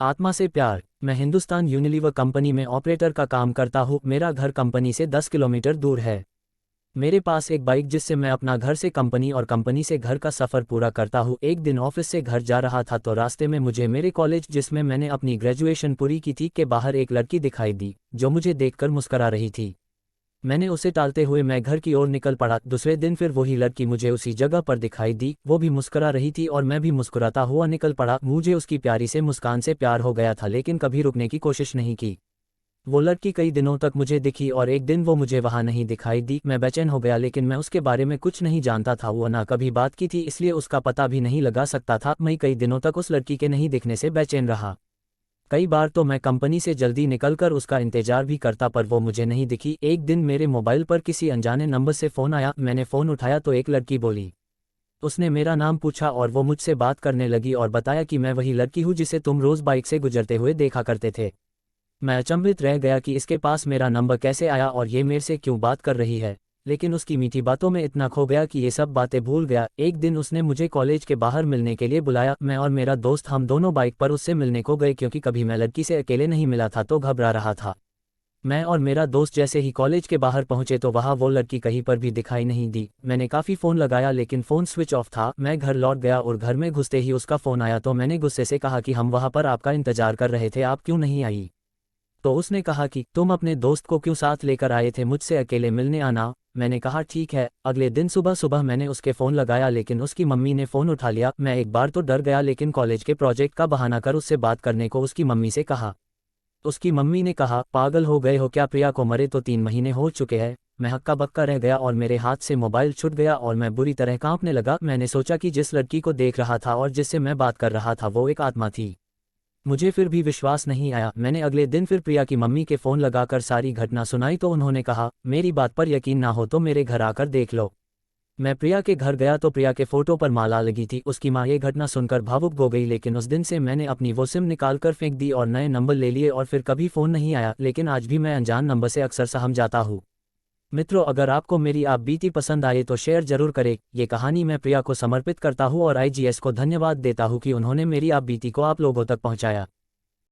आत्मा से प्यार। मैं हिंदुस्तान यूनिलीवर कंपनी में ऑपरेटर का काम करता हूँ। मेरा घर कंपनी से 10 किलोमीटर दूर है। मेरे पास एक बाइक जिससे मैं अपना घर से कंपनी और कंपनी से घर का सफ़र पूरा करता हूँ। एक दिन ऑफिस से घर जा रहा था तो रास्ते में मुझे मेरे कॉलेज जिसमें मैंने अपनी ग्रेजुएशन पूरी की थी के बाहर एक लड़की दिखाई दी जो मुझे देखकर मुस्करा रही थी। मैंने उसे टालते हुए मैं घर की ओर निकल पड़ा। दूसरे दिन फिर वही लड़की मुझे उसी जगह पर दिखाई दी। वो भी मुस्कुरा रही थी और मैं भी मुस्कुराता हुआ निकल पड़ा। मुझे उसकी प्यारी से मुस्कान से प्यार हो गया था लेकिन कभी रुकने की कोशिश नहीं की। वो लड़की कई दिनों तक मुझे दिखी और एक दिन वो मुझे वहां नहीं दिखाई दी। मैं बेचैन हो गया लेकिन मैं उसके बारे में कुछ नहीं जानता था। वो ना कभी बात की थी इसलिए उसका पता भी नहीं लगा सकता था। मैं कई दिनों तक उस लड़की के नहीं दिखने से बेचैन रहा। कई बार तो मैं कंपनी से जल्दी निकलकर उसका इंतजार भी करता पर वो मुझे नहीं दिखी। एक दिन मेरे मोबाइल पर किसी अनजाने नंबर से फ़ोन आया। मैंने फ़ोन उठाया तो एक लड़की बोली। उसने मेरा नाम पूछा और वो मुझसे बात करने लगी और बताया कि मैं वही लड़की हूँ जिसे तुम रोज़ बाइक से गुजरते हुए देखा करते थे। मैं अचंभित रह गया कि इसके पास मेरा नंबर कैसे आया और ये मेरे से क्यों बात कर रही है, लेकिन उसकी मीठी बातों में इतना खो गया कि ये सब बातें भूल गया। एक दिन उसने मुझे कॉलेज के बाहर मिलने के लिए बुलाया। मैं और मेरा दोस्त हम दोनों बाइक पर उससे मिलने को गए क्योंकि कभी मैं लड़की से अकेले नहीं मिला था तो घबरा रहा था। मैं और मेरा दोस्त जैसे ही कॉलेज के बाहर पहुंचे तो वहां वो लड़की कहीं पर भी दिखाई नहीं दी। मैंने काफ़ी फ़ोन लगाया लेकिन फ़ोन स्विच ऑफ था। मैं घर लौट गया और घर में घुसते ही उसका फ़ोन आया तो मैंने गुस्से से कहा कि हम वहां पर आपका इंतजार कर रहे थे, आप क्यों नहीं आई। तो उसने कहा कि तुम अपने दोस्त को क्यों साथ लेकर आए थे, मुझसे अकेले मिलने आना। मैंने कहा ठीक है। अगले दिन सुबह सुबह मैंने उसके फ़ोन लगाया लेकिन उसकी मम्मी ने फ़ोन उठा लिया। मैं एक बार तो डर गया लेकिन कॉलेज के प्रोजेक्ट का बहाना कर उससे बात करने को उसकी मम्मी से कहा। उसकी मम्मी ने कहा पागल हो गए हो क्या, प्रिया को मरे तो 3 महीने हो चुके हैं। मैं हक्का बक्का रह गया और मेरे हाथ से मोबाइल छूट गया और मैं बुरी तरह कांपने लगा। मैंने सोचा कि जिस लड़की को देख रहा था और जिससे मैं बात कर रहा था वो एक आत्मा थी। मुझे फिर भी विश्वास नहीं आया। मैंने अगले दिन फिर प्रिया की मम्मी के फ़ोन लगाकर सारी घटना सुनाई तो उन्होंने कहा मेरी बात पर यकीन ना हो तो मेरे घर आकर देख लो। मैं प्रिया के घर गया तो प्रिया के फ़ोटो पर माला लगी थी। उसकी माँ ये घटना सुनकर भावुक हो गई लेकिन उस दिन से मैंने अपनी वो सिम निकाल कर फेंक दी और नए नंबर ले लिए और फिर कभी फ़ोन नहीं आया। लेकिन आज भी मैं अनजान नंबर से अक्सर सहम जाता हूँ। मित्रों, अगर आपको मेरी आप बीती पसंद आए तो शेयर जरूर करें। ये कहानी मैं प्रिया को समर्पित करता हूँ और आईजीएस को धन्यवाद देता हूँ कि उन्होंने मेरी आप बीती को आप लोगों तक पहुँचाया।